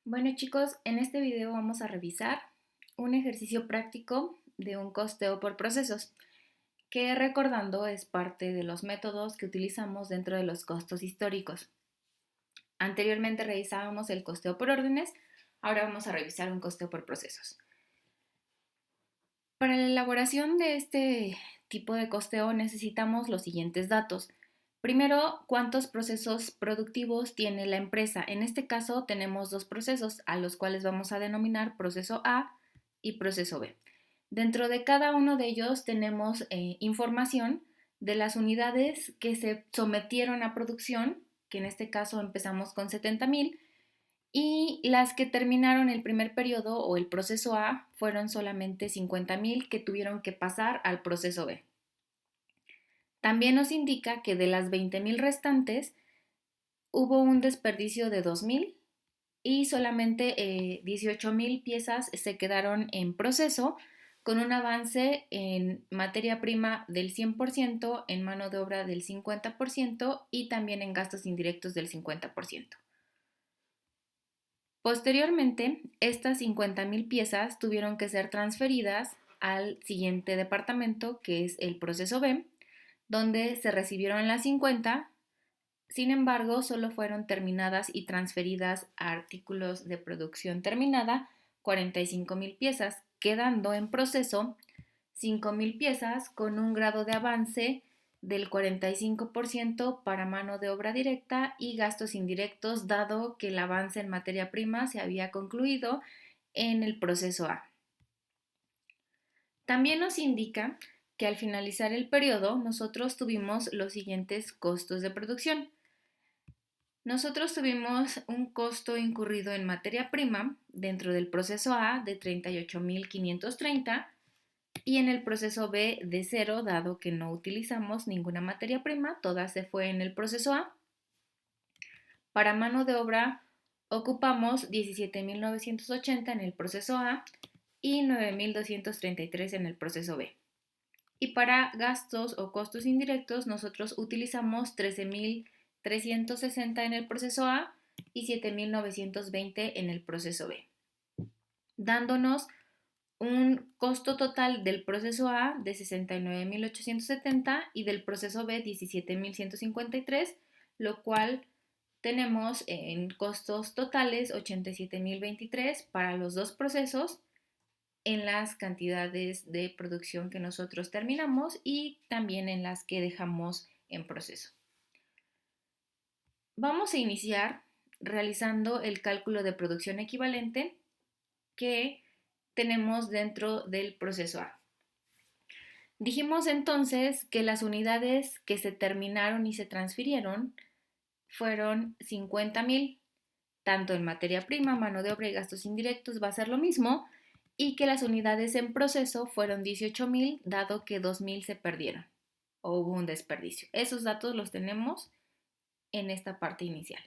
Bueno chicos, en este video vamos a revisar un ejercicio práctico de un costeo por procesos, que recordando es parte de los métodos que utilizamos dentro de los costos históricos. Anteriormente revisábamos el costeo por órdenes, ahora vamos a revisar un costeo por procesos. Para la elaboración de este tipo de costeo necesitamos los siguientes datos. Primero, cuántos procesos productivos tiene la empresa. En este caso tenemos dos procesos a los cuales vamos a denominar proceso A y proceso B. Dentro de cada uno de ellos tenemos información de las unidades que se sometieron a producción, que en este caso empezamos con 70,000, y las que terminaron el primer periodo o el proceso A fueron solamente 50,000 que tuvieron que pasar al proceso B. También nos indica que de las 20,000 restantes hubo un desperdicio de 2,000 y solamente 18,000 piezas se quedaron en proceso, con un avance en materia prima del 100%, en mano de obra del 50% y también en gastos indirectos del 50%. Posteriormente, estas 50,000 piezas tuvieron que ser transferidas al siguiente departamento, que es el proceso B, donde se recibieron las 50. Sin embargo, solo fueron terminadas y transferidas a artículos de producción terminada 45,000 piezas, quedando en proceso 5,000 piezas con un grado de avance del 45% para mano de obra directa y gastos indirectos, dado que el avance en materia prima se había concluido en el proceso A. También nos indica que al finalizar el periodo nosotros tuvimos los siguientes costos de producción. Nosotros tuvimos un costo incurrido en materia prima dentro del proceso A de 38,530 y en el proceso B de 0, dado que no utilizamos ninguna materia prima, toda se fue en el proceso A. Para mano de obra ocupamos 17,980 en el proceso A y 9,233 en el proceso B. Y para gastos o costos indirectos nosotros utilizamos 13,360 en el proceso A y 7,920 en el proceso B, dándonos un costo total del proceso A de 69,870 y del proceso B 17,153, lo cual tenemos en costos totales 87,023 para los dos procesos en las cantidades de producción que nosotros terminamos y también en las que dejamos en proceso. Vamos a iniciar realizando el cálculo de producción equivalente que tenemos dentro del proceso A. Dijimos entonces que las unidades que se terminaron y se transfirieron fueron 50,000, tanto en materia prima, mano de obra y gastos indirectos va a ser lo mismo, y que las unidades en proceso fueron 18,000, dado que 2,000 se perdieron o hubo un desperdicio. Esos datos los tenemos en esta parte inicial.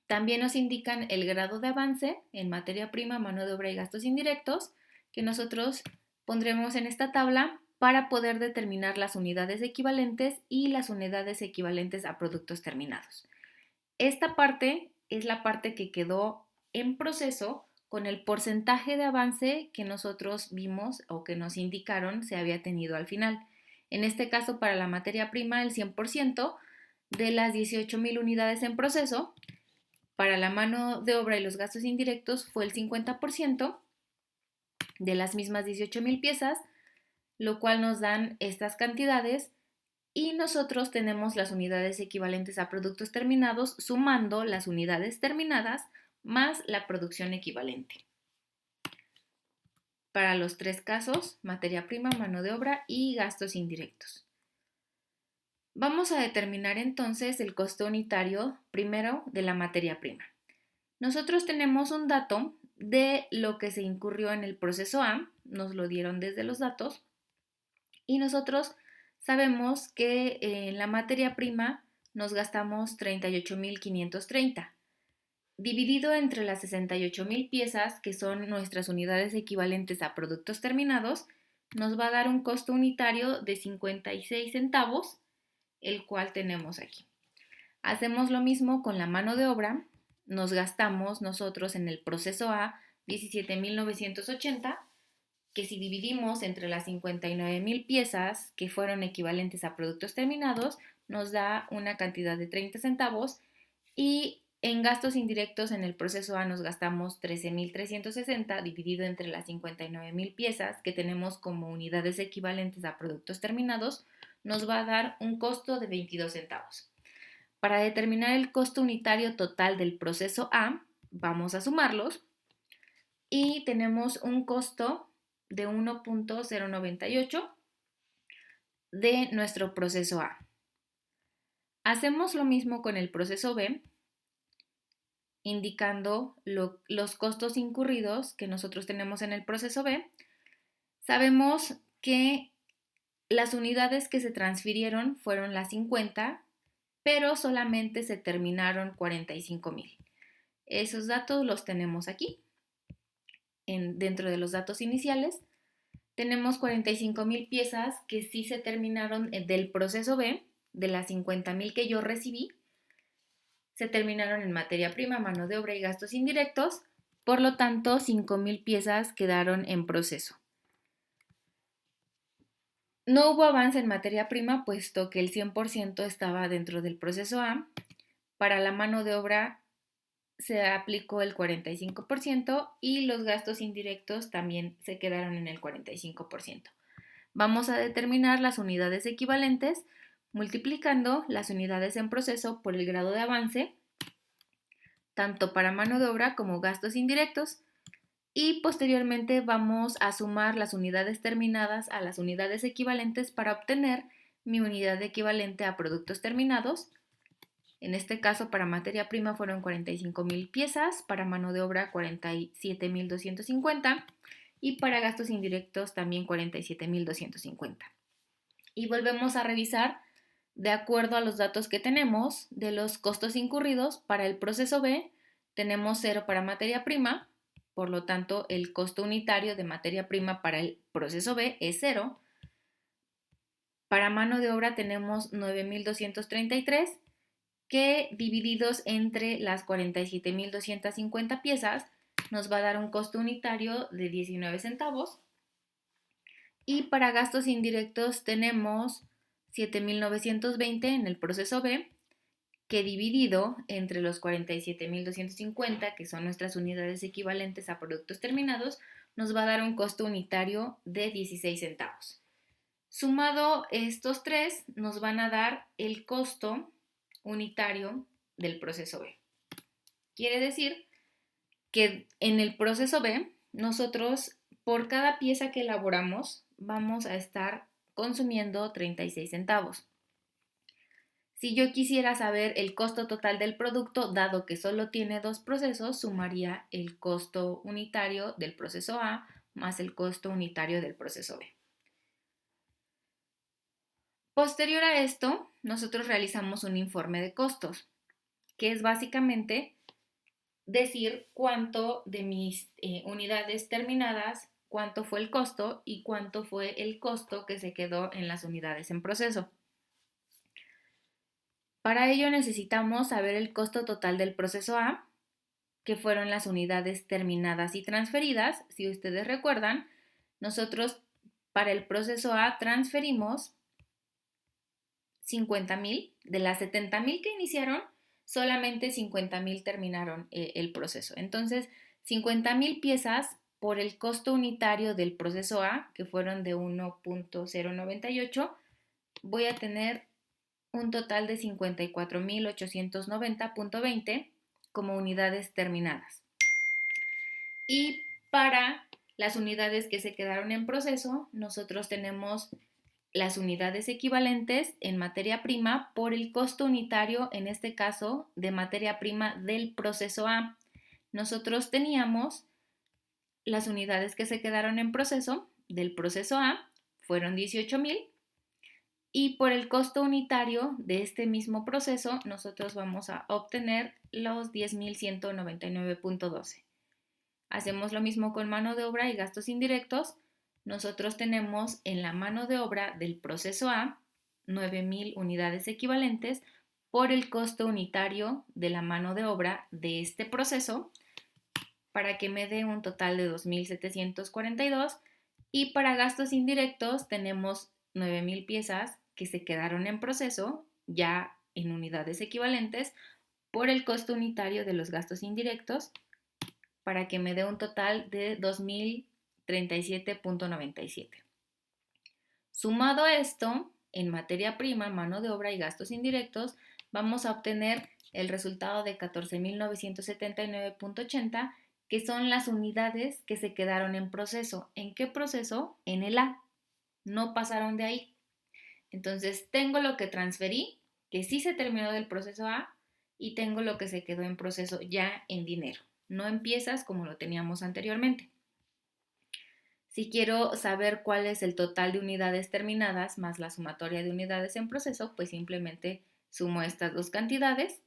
También nos indican el grado de avance en materia prima, mano de obra y gastos indirectos, que nosotros pondremos en esta tabla para poder determinar las unidades equivalentes y las unidades equivalentes a productos terminados. Esta parte es la parte que quedó en proceso con el porcentaje de avance que nosotros vimos o que nos indicaron se había tenido al final. En este caso, para la materia prima, el 100% de las 18,000 unidades en proceso. Para la mano de obra y los gastos indirectos fue el 50% de las mismas 18,000 piezas, lo cual nos dan estas cantidades y nosotros tenemos las unidades equivalentes a productos terminados sumando las unidades terminadas más la producción equivalente. Para los tres casos, materia prima, mano de obra y gastos indirectos. Vamos a determinar entonces el costo unitario primero de la materia prima. Nosotros tenemos un dato de lo que se incurrió en el proceso A, nos lo dieron desde los datos, y nosotros sabemos que en la materia prima nos gastamos 38,530. Dividido entre las 68,000 piezas, que son nuestras unidades equivalentes a productos terminados, nos va a dar un costo unitario de 56 centavos, el cual tenemos aquí. Hacemos lo mismo con la mano de obra nos gastamos nosotros en el proceso A 17.980, que si dividimos entre las 59.000 piezas que fueron equivalentes a productos terminados, nos da una cantidad de 30 centavos, y en gastos indirectos en el proceso A nos gastamos 13.360 dividido entre las 59.000 piezas que tenemos como unidades equivalentes a productos terminados, nos va a dar un costo de 22 centavos. Para determinar el costo unitario total del proceso A, vamos a sumarlos y tenemos un costo de 1.098 de nuestro proceso A. Hacemos lo mismo con el proceso B, indicando los costos incurridos que nosotros tenemos en el proceso B. Sabemos que las unidades que se transfirieron fueron las 50, pero solamente se terminaron 45.000. Esos datos los tenemos aquí, dentro de los datos iniciales. Tenemos 45.000 piezas que sí se terminaron del proceso B, de las 50.000 que yo recibí, se terminaron en materia prima, mano de obra y gastos indirectos. Por lo tanto, 5.000 piezas quedaron en proceso. No hubo avance en materia prima, puesto que el 100% estaba dentro del proceso A. Para la mano de obra se aplicó el 45% y los gastos indirectos también se quedaron en el 45%. Vamos a determinar las unidades equivalentes multiplicando las unidades en proceso por el grado de avance, tanto para mano de obra como gastos indirectos, y posteriormente vamos a sumar las unidades terminadas a las unidades equivalentes para obtener mi unidad equivalente a productos terminados. En este caso, para materia prima fueron 45.000 piezas, para mano de obra 47.250 y para gastos indirectos también 47.250. Y volvemos a revisar de acuerdo a los datos que tenemos de los costos incurridos. Para el proceso B tenemos 0 para materia prima, por lo tanto el costo unitario de materia prima para el proceso B es 0. Para mano de obra tenemos 9.233, que divididos entre las 47.250 piezas nos va a dar un costo unitario de 19 centavos. Y para gastos indirectos tenemos 7.920 en el proceso B, que dividido entre los 47.250, que son nuestras unidades equivalentes a productos terminados, nos va a dar un costo unitario de 16 centavos. Sumado estos tres, nos van a dar el costo unitario del proceso B. Quiere decir que en el proceso B, nosotros por cada pieza que elaboramos vamos a estar consumiendo 36 centavos. Si yo quisiera saber el costo total del producto, dado que solo tiene dos procesos, sumaría el costo unitario del proceso A más el costo unitario del proceso B. Posterior a esto, nosotros realizamos un informe de costos, que es básicamente decir cuánto de mis unidades terminadas, cuánto fue el costo y cuánto fue el costo que se quedó en las unidades en proceso. Para ello necesitamos saber el costo total del proceso A, que fueron las unidades terminadas y transferidas. Si ustedes recuerdan, nosotros para el proceso A transferimos 50.000, de las 70.000 que iniciaron, solamente 50.000 terminaron el proceso. Entonces, 50.000 piezas por el costo unitario del proceso A, que fueron de 1.098, voy a tener un total de 54.890.20 como unidades terminadas. Y para las unidades que se quedaron en proceso, nosotros tenemos las unidades equivalentes en materia prima por el costo unitario, en este caso, de materia prima del proceso A. Nosotros teníamos las unidades que se quedaron en proceso del proceso A, fueron 18.000, y por el costo unitario de este mismo proceso, nosotros vamos a obtener los 10.199.12. Hacemos lo mismo con mano de obra y gastos indirectos. Nosotros tenemos en la mano de obra del proceso A 9.000 unidades equivalentes por el costo unitario de la mano de obra de este proceso para que me dé un total de 2.742 y para gastos indirectos tenemos 9.000 piezas que se quedaron en proceso ya en unidades equivalentes por el costo unitario de los gastos indirectos para que me dé un total de 2.037.97. Sumado a esto, en materia prima, mano de obra y gastos indirectos, vamos a obtener el resultado de 14.979.80, que son las unidades que se quedaron en proceso. ¿En qué proceso? En el A. No pasaron de ahí. Entonces, tengo lo que transferí, que sí se terminó del proceso A, y tengo lo que se quedó en proceso ya en dinero, no en piezas como lo teníamos anteriormente. Si quiero saber cuál es el total de unidades terminadas más la sumatoria de unidades en proceso, pues simplemente sumo estas dos cantidades,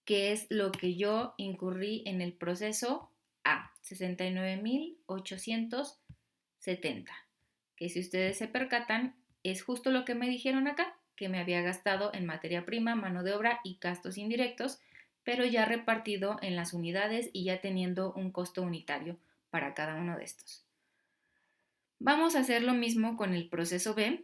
que es lo que yo incurrí en el proceso A, 69.870, que si ustedes se percatan, es justo lo que me dijeron acá, que me había gastado en materia prima, mano de obra y gastos indirectos, pero ya repartido en las unidades y ya teniendo un costo unitario para cada uno de estos. Vamos a hacer lo mismo con el proceso B.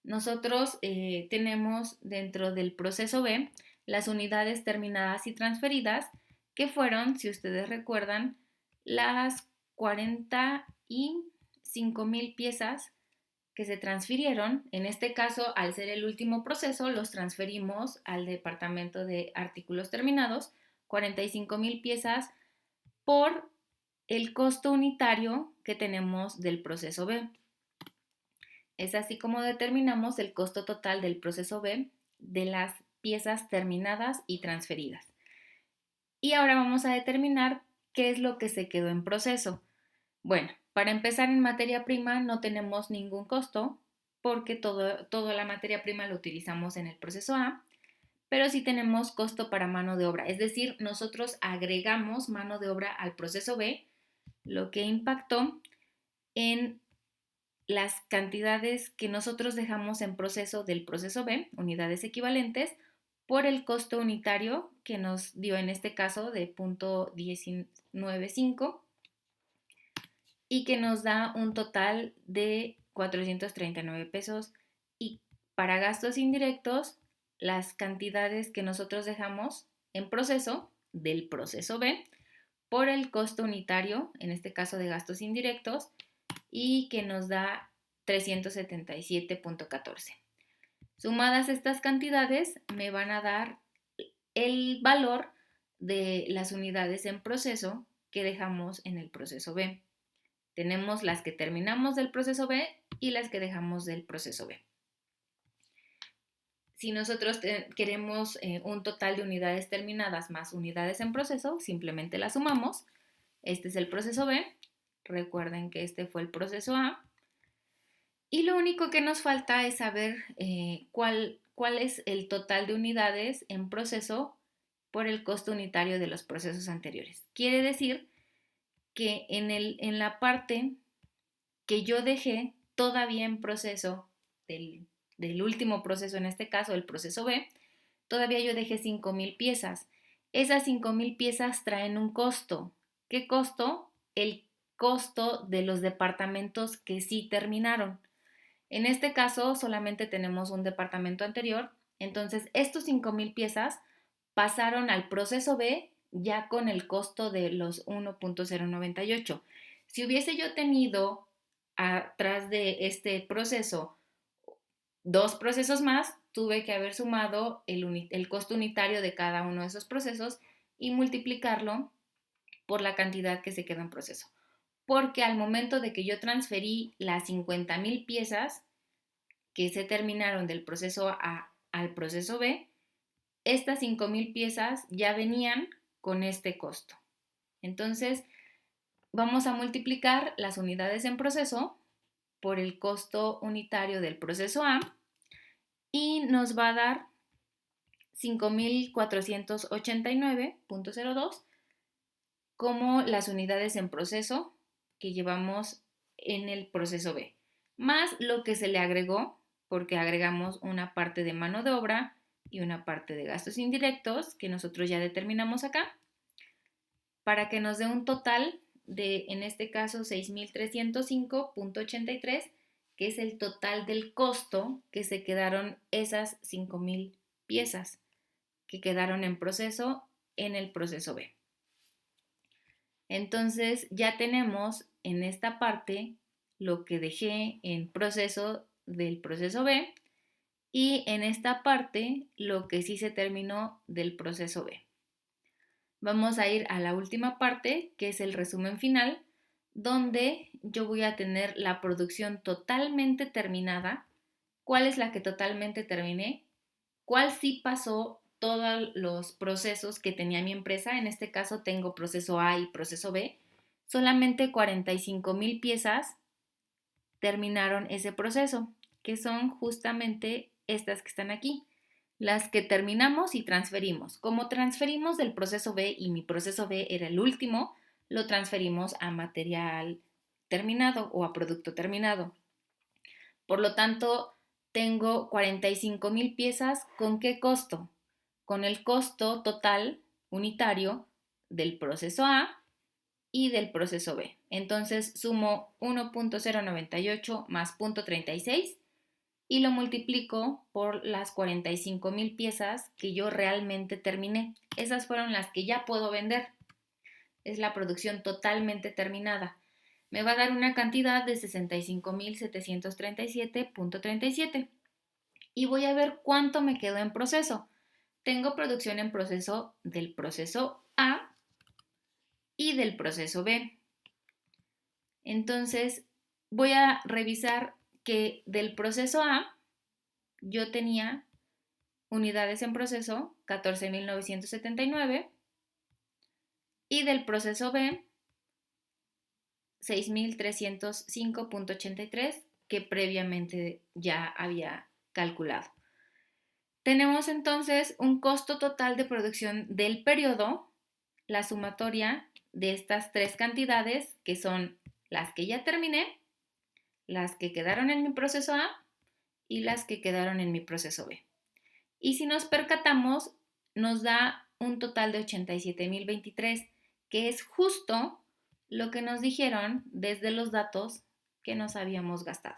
Nosotros tenemos dentro del proceso B las unidades terminadas y transferidas, que fueron, si ustedes recuerdan, las 45.000 piezas que se transfirieron. En este caso, al ser el último proceso, los transferimos al departamento de artículos terminados, 45.000 piezas por el costo unitario que tenemos del proceso B. Es así como determinamos el costo total del proceso B de las piezas terminadas y transferidas. Y ahora vamos a determinar qué es lo que se quedó en proceso. Bueno, para empezar, en materia prima no tenemos ningún costo porque toda la materia prima lo utilizamos en el proceso A, pero sí tenemos costo para mano de obra, es decir, nosotros agregamos mano de obra al proceso B, lo que impactó en las cantidades que nosotros dejamos en proceso del proceso B, unidades equivalentes, por el costo unitario que nos dio en este caso de 0.195 y que nos da un total de 439 pesos. Y para gastos indirectos, las cantidades que nosotros dejamos en proceso del proceso B por el costo unitario, en este caso de gastos indirectos, y que nos da 377.14. Sumadas estas cantidades me van a dar el valor de las unidades en proceso que dejamos en el proceso B. Tenemos las que terminamos del proceso B y las que dejamos del proceso B. Si nosotros queremos un total de unidades terminadas más unidades en proceso, simplemente las sumamos. Este es el proceso B. Recuerden que este fue el proceso A. Y lo único que nos falta es saber cuál es el total de unidades en proceso por el costo unitario de los procesos anteriores. Quiere decir que en la parte que yo dejé todavía en proceso del último proceso, en este caso el proceso B, todavía yo dejé 5.000 piezas. Esas 5.000 piezas traen un costo. ¿Qué costo? El costo de los departamentos que sí terminaron. En este caso solamente tenemos un departamento anterior, entonces estos 5.000 piezas pasaron al proceso B ya con el costo de los 1.098. Si hubiese yo tenido atrás de este proceso dos procesos más, tuve que haber sumado el costo unitario de cada uno de esos procesos y multiplicarlo por la cantidad que se quedó en proceso. Porque al momento de que yo transferí las 50.000 piezas que se terminaron del proceso A al proceso B, estas 5.000 piezas ya venían con este costo. Entonces, vamos a multiplicar las unidades en proceso por el costo unitario del proceso A y nos va a dar 5.489.02 como las unidades en proceso que llevamos en el proceso B, más lo que se le agregó, porque agregamos una parte de mano de obra y una parte de gastos indirectos que nosotros ya determinamos acá, para que nos dé un total de, en este caso, 6,305,83, que es el total del costo que se quedaron esas 5,000 piezas que quedaron en proceso en el proceso B. Entonces ya tenemos en esta parte lo que dejé en proceso del proceso B y en esta parte lo que sí se terminó del proceso B. Vamos a ir a la última parte, que es el resumen final, donde yo voy a tener la producción totalmente terminada. ¿Cuál es la que totalmente terminé? ¿Cuál sí pasó todos los procesos que tenía mi empresa? En este caso tengo proceso A y proceso B. Solamente 45,000 piezas terminaron ese proceso, que son justamente estas que están aquí, las que terminamos y transferimos. Como transferimos del proceso B y mi proceso B era el último, lo transferimos a material terminado o a producto terminado. Por lo tanto, tengo 45,000 piezas. ¿Con qué costo? Con el costo total unitario del proceso A y del proceso B. Entonces sumo 1,098 más 0,36 y lo multiplico por las 45,000 piezas que yo realmente terminé. Esas fueron las que ya puedo vender. Es la producción totalmente terminada. Me va a dar una cantidad de 65,737,37 y voy a ver cuánto me quedó en proceso. Tengo producción en proceso del proceso A y del proceso B. Entonces voy a revisar que del proceso A yo tenía unidades en proceso 14,979 y del proceso B 6,305,83 que previamente ya había calculado. Tenemos entonces un costo total de producción del periodo, la sumatoria de estas tres cantidades, que son las que ya terminé, las que quedaron en mi proceso A y las que quedaron en mi proceso B. Y si nos percatamos, nos da un total de 87,023, que es justo lo que nos dijeron desde los datos que nos habíamos gastado.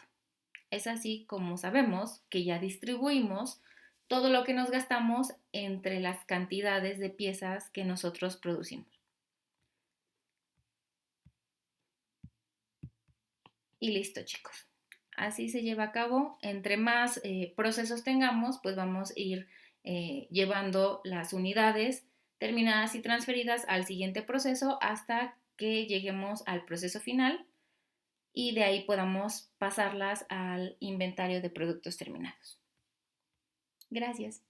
Es así como sabemos que ya distribuimos todo lo que nos gastamos entre las cantidades de piezas que nosotros producimos. Y listo, chicos. Así se lleva a cabo. Entre más procesos tengamos, pues vamos a ir llevando las unidades terminadas y transferidas al siguiente proceso hasta que lleguemos al proceso final y de ahí podamos pasarlas al inventario de productos terminados. Gracias.